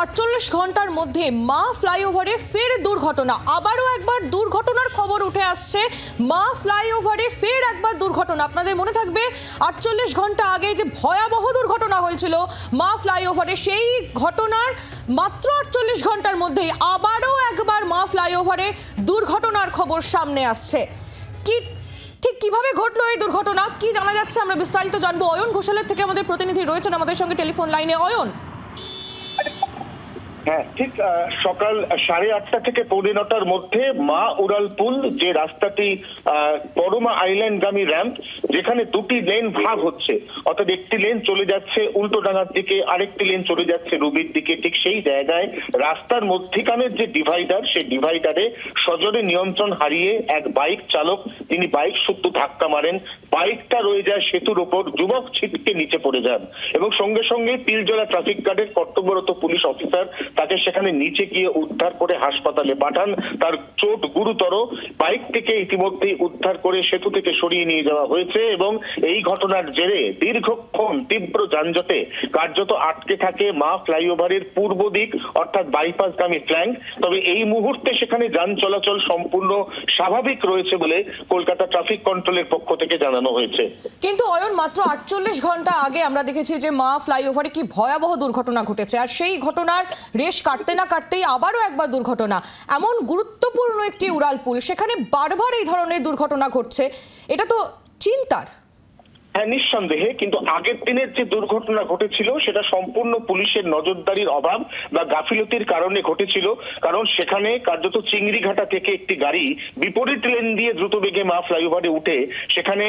48 ঘন্টার মধ্যে মা ফ্লাইওভারে ফের দুর্ঘটনা। আবারও একবার দুর্ঘটনার খবর উঠে আসছে। মা ফ্লাইওভারে ফের একবার দুর্ঘটনা। আপনাদের মনে থাকবে 48 ঘন্টা আগে যে ভয়াবহ দুর্ঘটনা হয়েছিল মা ফ্লাইওভারে, সেই ঘটনার মাত্র 48 ঘন্টার মধ্যেই আবারও একবার মা ফ্লাইওভারে দুর্ঘটনার খবর সামনে আসছে। ঠিক কিভাবে ঘটলো এই দুর্ঘটনা, কি জানা যাচ্ছে, আমরা বিস্তারিত জানবো। অয়ন ঘোষালের থেকে আমাদের প্রতিনিধি রয়েছেন আমাদের সঙ্গে টেলিফোন লাইনে। অয়ন। হ্যাঁ, ঠিক সকাল 8:30 থেকে 9:45 মধ্যে মা উড়ালপুল, যে রাস্তাটি পরমা আইল্যান্ডগামী র্যাম্প, যেখানে দুটি লেন ভাগ হচ্ছে, অর্থাৎ একটি লেন চলে যাচ্ছে উল্টোডাঙ্গার দিকে, আরেকটি লেন চলে যাচ্ছে রুবির দিকে, ঠিক সেই জায়গায় রাস্তার মধ্যিখানের যে ডিভাইডার, সেই ডিভাইডারে সজোরে নিয়ন্ত্রণ হারিয়ে এক বাইক চালক, তিনি বাইক শুদ্ধ ধাক্কা মারেন। বাইকটা রয়ে যায় সেতুর ওপর, যুবক ছিটকে নিচে পড়ে যান এবং সঙ্গে সঙ্গে তিলজলা ট্রাফিক গার্ডের কর্তব্যরত পুলিশ অফিসার তাকে সেখানে নিচে গিয়ে উদ্ধার করে হাসপাতালে পাঠান। তার চোট গুরুতর। বাইক থেকে ইতিমধ্যেই উদ্ধার করে সেতু থেকে সরিয়ে নিয়ে যাওয়া হয়েছে এবং এই ঘটনার জেরে দীর্ঘক্ষণ তীব্র যানজটে কার্যত আটকে থাকে মা ফ্লাইওভারের পূর্ব দিক, অর্থাৎ বাইপাসগামী ফ্ল্যাঙ্ক। তবে এই মুহূর্তে সেখানে যান চলাচল সম্পূর্ণ স্বাভাবিক রয়েছে বলে কলকাতা ট্রাফিক কন্ট্রোলের পক্ষ থেকে জানানো হয়েছে। কিন্তু অয়ন, মাত্র 48 ঘন্টা আগে আমরা দেখেছি যে মা ফ্লাইওভারে কি ভয়াবহ দুর্ঘটনা ঘটেছে, আর সেই ঘটনার রেশ কাটতে না কাটতেই আবারও একবার দুর্ঘটনা। এমন গুরুত্বপূর্ণ একটি উড়ালপুল, সেখানে বারবার এই ধরনের দুর্ঘটনা ঘটছে, এটা তো চিন্তার। হ্যাঁ, নিঃসন্দেহে। কিন্তু আগের দিনের যে দুর্ঘটনা ঘটেছিল সেটা সম্পূর্ণ পুলিশের নজরদারির অভাব বা গাফিলতির কারণে ঘটেছিল। কারণ সেখানে কার্যত চিংড়িঘাটা থেকে একটি গাড়ি বিপরীত লেন দিয়ে দ্রুত বেগে মা ফ্লাইওভারে উঠে সেখানে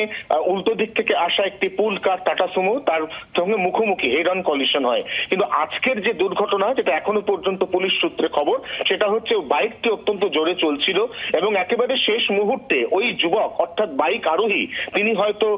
উল্টো দিক থেকে আসা একটি পুল কার টাটা সুমো, তার সঙ্গে মুখোমুখি হেড অন কলিশন হয়। কিন্তু আজকের যে দুর্ঘটনা, যেটা এখনো পর্যন্ত পুলিশ সূত্রে খবর, সেটা হচ্ছে বাইকটি অত্যন্ত জোরে চলছিল এবং একেবারে শেষ মুহূর্তে ওই যুবক, অর্থাৎ বাইক আরোহী, তিনি হয়তো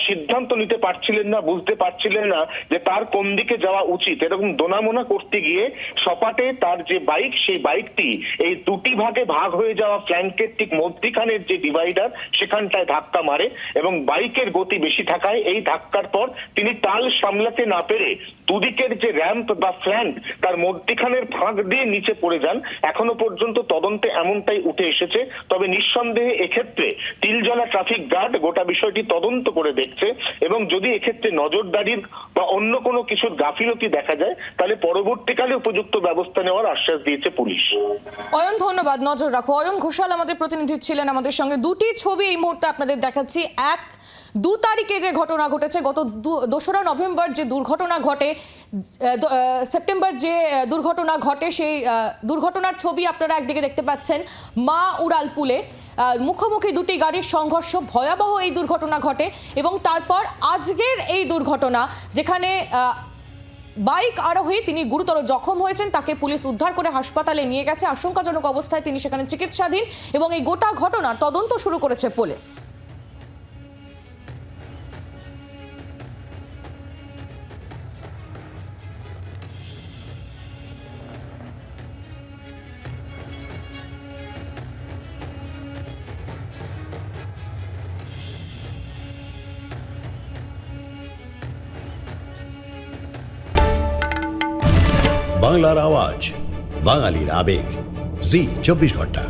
সিদ্ধান্ত নিতে পারছিলেন না, বুঝতে পারছিলেন না যে তার কোন দিকে যাওয়া উচিত। এরকম দোনামোনা করতে গিয়ে সপাটে তার যে বাইক, সেই বাইকটি এই দুটি ভাগে ভাগ হয়ে যাওয়া ফ্ল্যাঙ্কের ঠিক মধ্যিখানের যে ডিভাইডার, সেখানটায় ধাক্কা মারে এবং বাইকের গতি বেশি থাকায় এই ধাক্কার পর তিনি তাল সামলাতে না পেরে দুদিকের যে র্যাম্প বা ফ্ল্যাঙ্ক, তার মধ্যিখানের ফাঁক দিয়ে নিচে পড়ে যান। এখনো পর্যন্ত তদন্তে এমনটাই উঠে এসেছে। তবে নিঃসন্দেহে এক্ষেত্রে তিলজলা ট্রাফিক গার্ড গোটা বিষয়টি তদন্ত করে দেখছে এবং যদি এক্ষেত্রে নজরদারির বা অন্য কোনো কিছুর গাফিলতি দেখা যায়, তাহলে পরবর্তীকালে উপযুক্ত ব্যবস্থা নেওয়ার আশ্বাস দিয়েছে পুলিশ। অয়ন, ধন্যবাদ, নজর রাখো। অয়ন ঘোষাল আমাদের প্রতিনিধি ছিলেন আমাদের সঙ্গে। দুটি ছবি এই মুহূর্তে আপনাদের দেখাচ্ছি। 2 তারিখে যে ঘটনা ঘটেছে, গত 2রা নভেম্বর যে দুর্ঘটনা ঘটে, সেপ্টেম্বর যে দুর্ঘটনা ঘটে, সেই দুর্ঘটনার ছবি আপনারা একদিকে দেখতে পাচ্ছেন। মা উড়ালপুলে মুখোমুখি দুটি গাড়ির সংঘর্ষ, ভয়াবহ এই দুর্ঘটনা ঘটে এবং তারপর আজকের এই দুর্ঘটনা, যেখানে বাইক আরোহী তিনি গুরুতর জখম হয়েছেন, তাকে পুলিশ উদ্ধার করে হাসপাতালে নিয়ে গেছে। আশঙ্কাজনক অবস্থায় তিনি সেখানে চিকিৎসাধীন এবং এই গোটা ঘটনার তদন্ত শুরু করেছে পুলিশ। বাংলার আওয়াজ, বাঙালির আবেগ, জি 24 ঘন্টা।